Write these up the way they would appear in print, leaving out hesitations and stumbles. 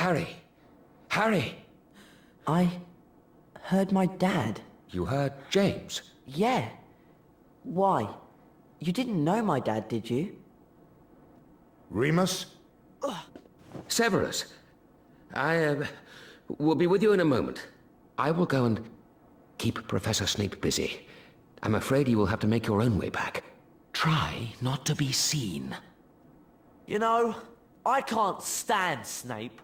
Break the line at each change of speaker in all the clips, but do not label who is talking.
Harry! Harry!
I heard my dad.
You heard James?
Yeah. Why? You didn't know my dad, did you?
Remus? Severus, I will be with you in a moment. I will go and keep Professor Snape busy. I'm afraid you will have to make your own way back. Try not to be seen.
You know, I can't stand Snape.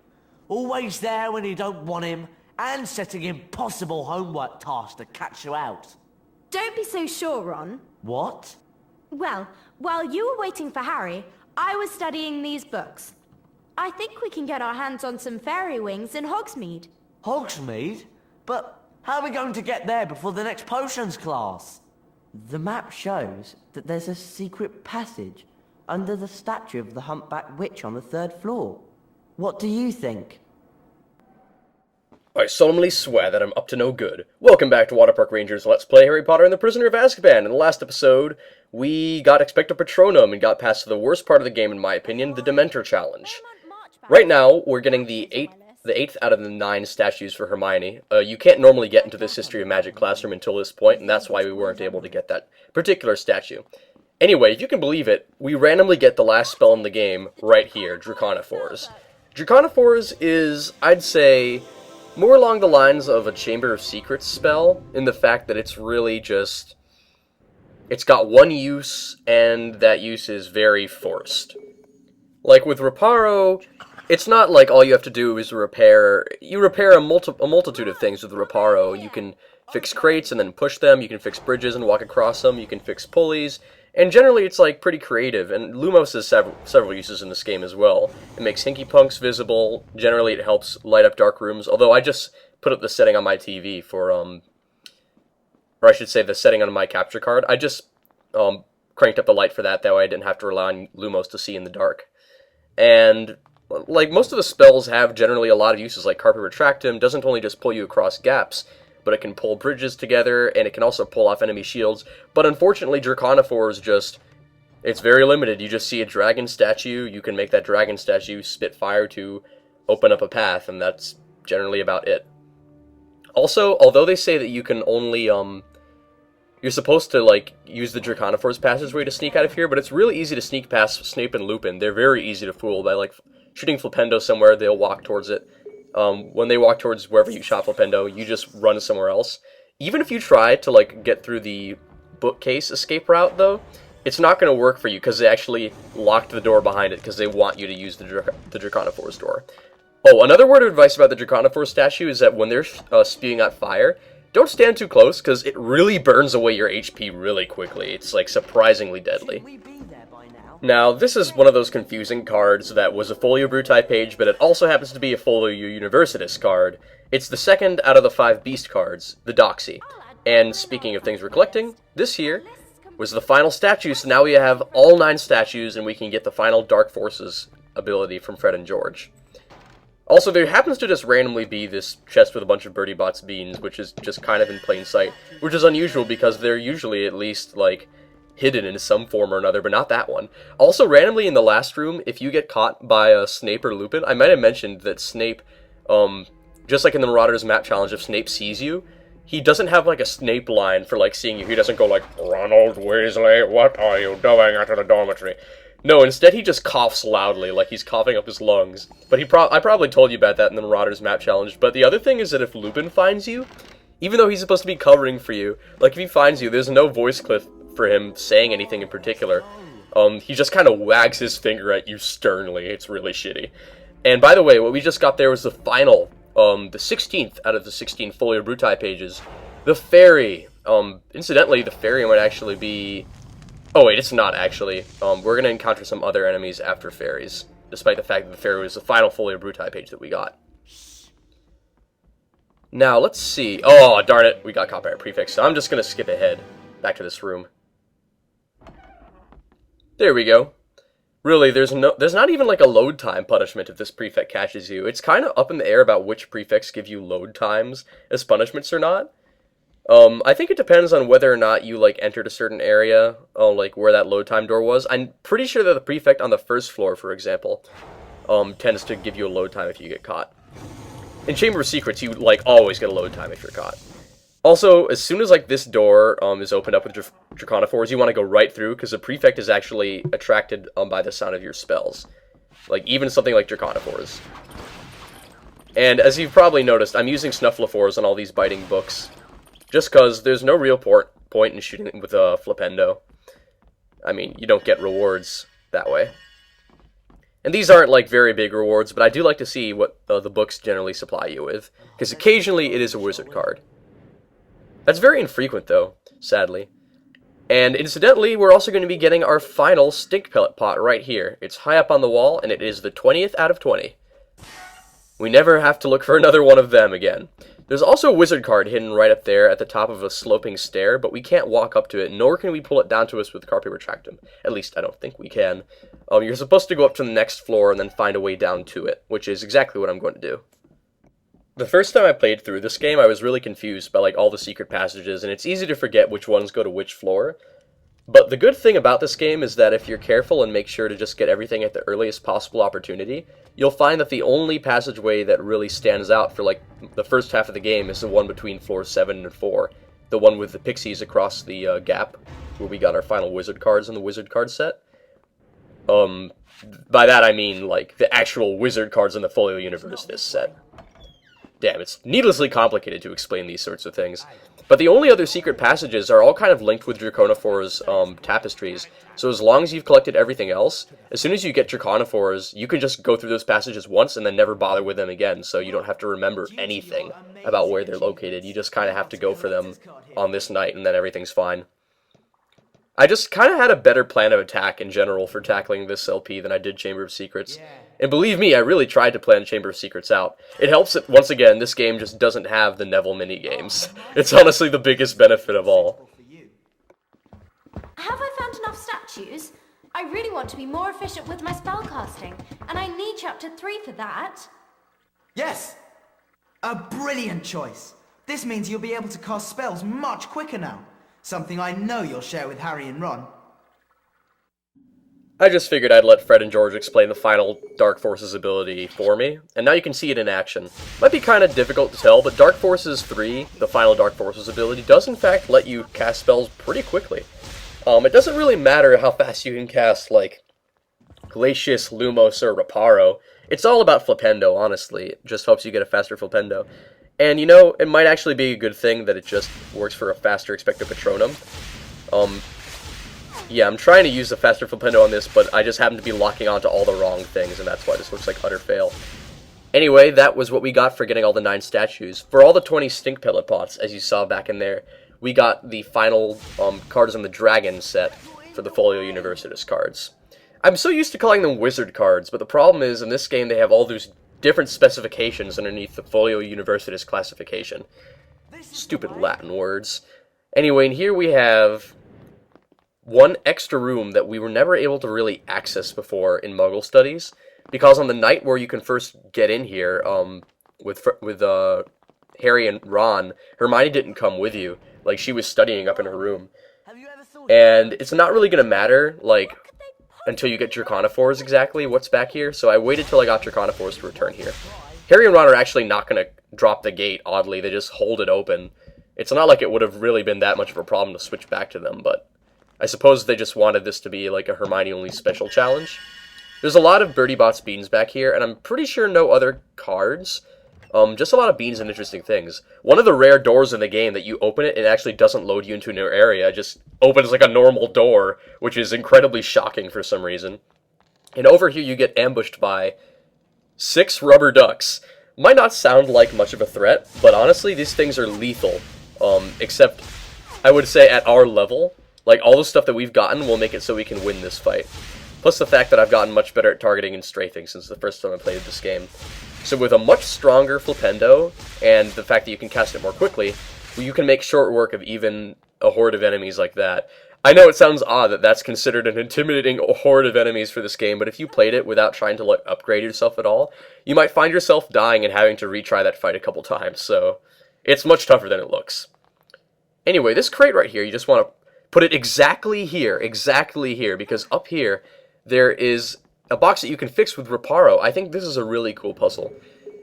Always there when you don't want him, and setting impossible homework tasks to catch you out.
Don't be so sure, Ron.
What?
Well, while you were waiting for Harry, I was studying these books. I think we can get our hands on some fairy wings in Hogsmeade.
Hogsmeade? But how are we going to get there before the next potions class?
The map shows that there's a secret passage under the statue of the humpback witch on the 3rd floor. What do you think?
I solemnly swear that I'm up to no good. Welcome back to WaterparkRanger's Let's Play Harry Potter and the Prisoner of Azkaban. In the last episode, we got Expecto Patronum and got past the worst part of the game, in my opinion, the Dementor Challenge. Right now, we're getting the eighth out of the 9 statues for Hermione. You can't normally get into this History of Magic classroom until this point, and that's why we weren't able to get that particular statue. Anyway, if you can believe it, we randomly get the last spell in the game right here, Draconiphores. Draconiphores is, I'd say, more along the lines of a Chamber of Secrets spell, in the fact that it's really just... it's got one use, and that use is very forced. Like with Reparo, it's not like all you have to do is repair... you repair a multitude of things with Reparo. You can fix crates and then push them, you can fix bridges and walk across them, you can fix pulleys, and generally it's like pretty creative, and Lumos has several uses in this game as well. It makes Hinky Punks visible, generally it helps light up dark rooms, although I just put up the setting on my TV for, or I should say the setting on my capture card. I just cranked up the light for that way I didn't have to rely on Lumos to see in the dark. And, like, most of the spells have generally a lot of uses, like Carpet Retractum doesn't only just pull you across gaps, but it can pull bridges together, and it can also pull off enemy shields. But unfortunately, Draconiphores just... it's very limited. You just see a dragon statue, you can make that dragon statue spit fire to open up a path, and that's generally about it. Also, although they say that you can only, you're supposed to, like, use the Draconiphores passageway to sneak out of here, but it's really easy to sneak past Snape and Lupin. They're very easy to fool by, like, shooting Flipendo somewhere, they'll walk towards it. When they walk towards wherever you shot Flipendo, you just run somewhere else. Even if you try to, like, get through the bookcase escape route, though, it's not going to work for you, because they actually locked the door behind it, because they want you to use the Draconiphores door. Oh, another word of advice about the Draconiphore statue is that when they're spewing out fire, don't stand too close, because it really burns away your HP really quickly. It's, like, surprisingly deadly. Now, this is one of those confusing cards that was a Folio Bruti page, but it also happens to be a Folio Universitas card. It's the second out of the 5 Beast cards, the Doxy. And speaking of things we're collecting, this here was the final statue, so now we have all 9 statues, and we can get the final Dark Forces ability from Fred and George. Also, there happens to just randomly be this chest with a bunch of Bertie Bott's beans, which is just kind of in plain sight, which is unusual because they're usually at least, like, hidden in some form or another, but not that one. Also, randomly in the last room, if you get caught by Snape or Lupin, I might have mentioned that Snape, just like in the Marauders map challenge, if Snape sees you, he doesn't have, like, a Snape line for, like, seeing you. He doesn't go like, "Ronald Weasley, what are you doing out of the dormitory?" No, instead he just coughs loudly, like he's coughing up his lungs. But I probably told you about that in the Marauders map challenge. But the other thing is that if Lupin finds you, even though he's supposed to be covering for you, like, if he finds you, there's no voice clip for him saying anything in particular. He just kind of wags his finger at you sternly. It's really shitty. And by the way, what we just got there was the final, the 16th out of the 16 Folio Bruti pages. The fairy. Incidentally, the fairy might actually be... oh wait, it's not actually. We're going to encounter some other enemies after fairies, despite the fact that the fairy was the final Folio Bruti page that we got. Now, let's see. Oh, darn it, we got copyright prefix, so I'm just going to skip ahead back to this room. There we go. Really, there's not even like a load time punishment if this prefect catches you. It's kind of up in the air about which prefects give you load times as punishments or not. I think it depends on whether or not you, like, entered a certain area, like where that load time door was. I'm pretty sure that the prefect on the first floor, for example, tends to give you a load time if you get caught. In Chamber of Secrets, you, like, always get a load time if you're caught. Also, as soon as, like, this door is opened up with Draconophores, you want to go right through, because the Prefect is actually attracted by the sound of your spells. Like, even something like Draconophores. And as you've probably noticed, I'm using Snuffleupaphores on all these biting books, just because there's no real point in shooting it with a Flipendo. I mean, you don't get rewards that way. And these aren't, like, very big rewards, but I do like to see what the books generally supply you with, because occasionally it is a wizard card. That's very infrequent, though, sadly. And incidentally, we're also going to be getting our final Stink Pellet Pot right here. It's high up on the wall, and it is the 20th out of 20. We never have to look for another one of them again. There's also a wizard card hidden right up there at the top of a sloping stair, but we can't walk up to it, nor can we pull it down to us with Carpe Retractum. At least, I don't think we can. You're supposed to go up to the next floor and then find a way down to it, which is exactly what I'm going to do. The first time I played through this game, I was really confused by, like, all the secret passages, and it's easy to forget which ones go to which floor. But the good thing about this game is that if you're careful and make sure to just get everything at the earliest possible opportunity, you'll find that the only passageway that really stands out for, like, the first half of the game is the one between floors 7 and 4. The one with the pixies across the gap, where we got our final wizard cards in the wizard card set. By that I mean, like, the actual wizard cards in the Folio universe this set. Damn, it's needlessly complicated to explain these sorts of things. But the only other secret passages are all kind of linked with Draconophore's tapestries, so as long as you've collected everything else, as soon as you get Draconophores, you can just go through those passages once and then never bother with them again, so you don't have to remember anything about where they're located. You just kind of have to go for them on this night, and then everything's fine. I just kind of had a better plan of attack in general for tackling this LP than I did Chamber of Secrets. And believe me, I really tried to plan Chamber of Secrets out. It helps that, once again, this game just doesn't have the Neville minigames. It's honestly the biggest benefit of all.
Have I found enough statues? I really want to be more efficient with my spellcasting, and I need chapter 3 for that.
Yes! A brilliant choice. This means you'll be able to cast spells much quicker now. Something I know you'll share with Harry and Ron.
I just figured I'd let Fred and George explain the final Dark Forces ability for me, and now you can see it in action. Might be kind of difficult to tell, but Dark Forces 3, the final Dark Forces ability, does in fact let you cast spells pretty quickly. It doesn't really matter how fast you can cast, like, Glacius, Lumos, or Reparo. It's all about Flipendo, honestly. It just helps you get a faster Flipendo. And, you know, it might actually be a good thing that it just works for a faster Expecto Patronum. Yeah, I'm trying to use the faster Flipendo on this, but I just happen to be locking onto all the wrong things, and that's why this looks like utter fail. Anyway, that was what we got for getting all the 9 statues. For all the 20 Stink Pellet Pots, as you saw back in there, we got the final cards in the Dragon set for the Folio Universitas cards. I'm so used to calling them wizard cards, but the problem is, in this game, they have all those different specifications underneath the Folio Universitas classification. Stupid Latin words. Anyway, and here we have one extra room that we were never able to really access before in Muggle Studies, because on the night where you can first get in here, with Harry and Ron, Hermione didn't come with you. Like, she was studying up in her room. And it's not really gonna matter, like, until you get Draconophores exactly what's back here, so I waited till I got Draconophores to return here. Harry and Ron are actually not going to drop the gate, oddly, they just hold it open. It's not like it would have really been that much of a problem to switch back to them, but I suppose they just wanted this to be like a Hermione-only special challenge. There's a lot of Bertie Bott's beans back here, and I'm pretty sure no other cards. Just a lot of beans and interesting things. One of the rare doors in the game that you open it, it actually doesn't load you into a new area. It just opens like a normal door, which is incredibly shocking for some reason. And over here you get ambushed by 6 rubber ducks. Might not sound like much of a threat, but honestly, these things are lethal. Except, I would say at our level, like all the stuff that we've gotten will make it so we can win this fight. Plus the fact that I've gotten much better at targeting and strafing since the first time I played this game. So with a much stronger Flipendo, and the fact that you can cast it more quickly, you can make short work of even a horde of enemies like that. I know it sounds odd that that's considered an intimidating horde of enemies for this game, but if you played it without trying to like upgrade yourself at all, you might find yourself dying and having to retry that fight a couple times, so it's much tougher than it looks. Anyway, this crate right here, you just want to put it exactly here, because up here, there is a box that you can fix with Reparo, I think this is a really cool puzzle.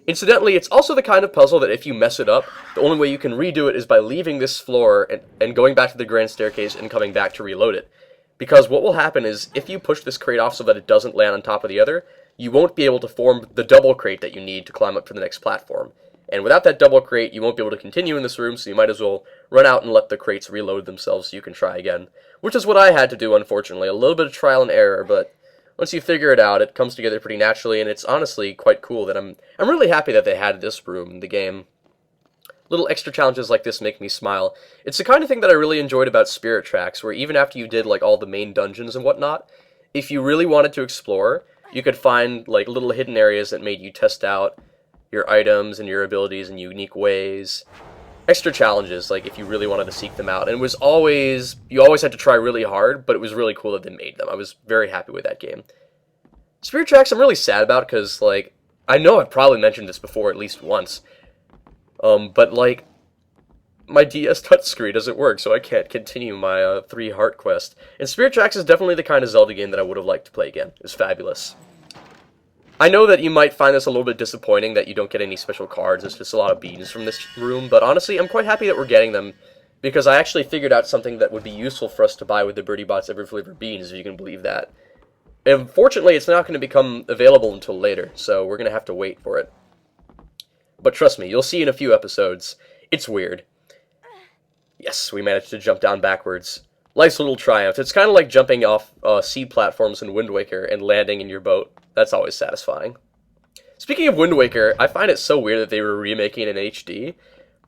Incidentally, it's also the kind of puzzle that if you mess it up, the only way you can redo it is by leaving this floor and going back to the grand staircase and coming back to reload it. Because what will happen is, if you push this crate off so that it doesn't land on top of the other, you won't be able to form the double crate that you need to climb up to the next platform. And without that double crate, you won't be able to continue in this room, so you might as well run out and let the crates reload themselves so you can try again. Which is what I had to do, unfortunately. A little bit of trial and error, but once you figure it out, it comes together pretty naturally, and it's honestly quite cool that I'm really happy that they had this room in the game. Little extra challenges like this make me smile. It's the kind of thing that I really enjoyed about Spirit Tracks, where even after you did like all the main dungeons and whatnot, if you really wanted to explore, you could find like little hidden areas that made you test out your items and your abilities in unique ways. Extra challenges, like if you really wanted to seek them out. And it was you always had to try really hard, but it was really cool that they made them. I was very happy with that game. Spirit Tracks I'm really sad about because, like, I know I've probably mentioned this before at least once, but, like, my DS touchscreen doesn't work, so I can't continue my 3 heart quest. And Spirit Tracks is definitely the kind of Zelda game that I would have liked to play again. It was fabulous. I know that you might find this a little bit disappointing that you don't get any special cards. It's just a lot of beans from this room, but honestly, I'm quite happy that we're getting them, because I actually figured out something that would be useful for us to buy with the Birdie Bots Every Flavor beans, if you can believe that. And fortunately, it's not going to become available until later, so we're going to have to wait for it. But trust me, you'll see in a few episodes. It's weird. Yes, we managed to jump down backwards. Life's little triumph. It's kind of like jumping off sea platforms in Wind Waker and landing in your boat. That's always satisfying. Speaking of Wind Waker, I find it so weird that they were remaking it in HD.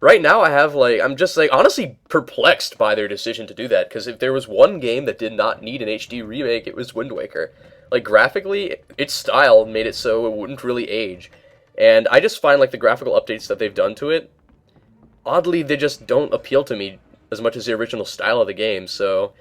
Right now I'm just like honestly perplexed by their decision to do that, because if there was one game that did not need an HD remake, it was Wind Waker. Like, graphically, its style made it so it wouldn't really age. And I just find, like, the graphical updates that they've done to it, oddly, they just don't appeal to me as much as the original style of the game. So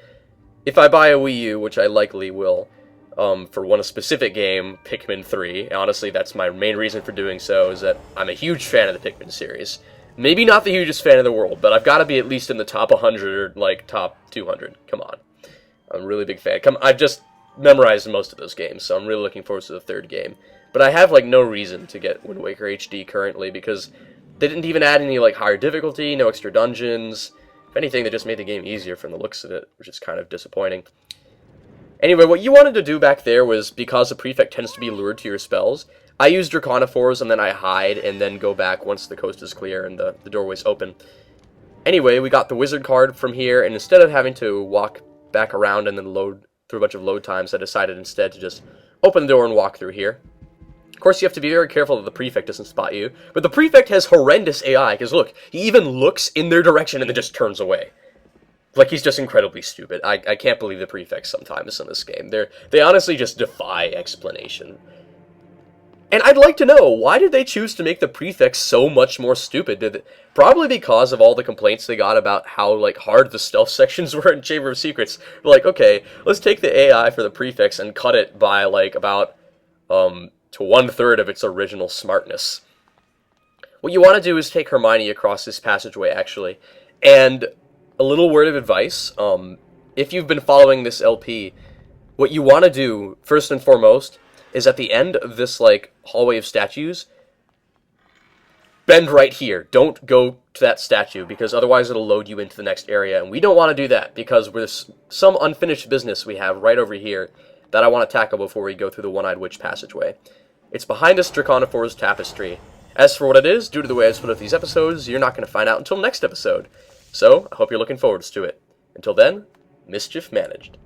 if I buy a Wii U, which I likely will, for one specific game, Pikmin 3, honestly, that's my main reason for doing so, is that I'm a huge fan of the Pikmin series. Maybe not the hugest fan in the world, but I've got to be at least in the top 100 or, like, top 200. Come on. I'm a really big fan. I've just memorized most of those games, so I'm really looking forward to the third game. But I have, like, no reason to get Wind Waker HD currently, because they didn't even add any, like, higher difficulty, no extra dungeons. If anything, they just made the game easier from the looks of it, which is kind of disappointing. Anyway, what you wanted to do back there was, because the prefect tends to be lured to your spells, I use Draconiphores, and then I hide, and then go back once the coast is clear and the doorway's open. Anyway, we got the wizard card from here, and instead of having to walk back around and then load through a bunch of load times, I decided instead to just open the door and walk through here. Of course, you have to be very careful that the prefect doesn't spot you, but the prefect has horrendous AI, because look, he even looks in their direction and then just turns away. Like, he's just incredibly stupid. I can't believe the prefects sometimes in this game. They honestly just defy explanation. And I'd like to know, why did they choose to make the prefects so much more stupid? Probably because of all the complaints they got about how, like, hard the stealth sections were in Chamber of Secrets. Like, okay, let's take the AI for the prefects and cut it by, like, about, to 1/3 of its original smartness. What you want to do is take Hermione across this passageway, actually. And a little word of advice, if you've been following this LP, what you want to do, first and foremost, is at the end of this, like, hallway of statues, bend right here. Don't go to that statue, because otherwise it'll load you into the next area, and we don't want to do that, because there's some unfinished business we have right over here that I want to tackle before we go through the One-Eyed Witch passageway. It's behind this Draconiphore's tapestry. As for what it is, due to the way I split up these episodes, you're not going to find out until next episode. So, I hope you're looking forward to it. Until then, mischief managed.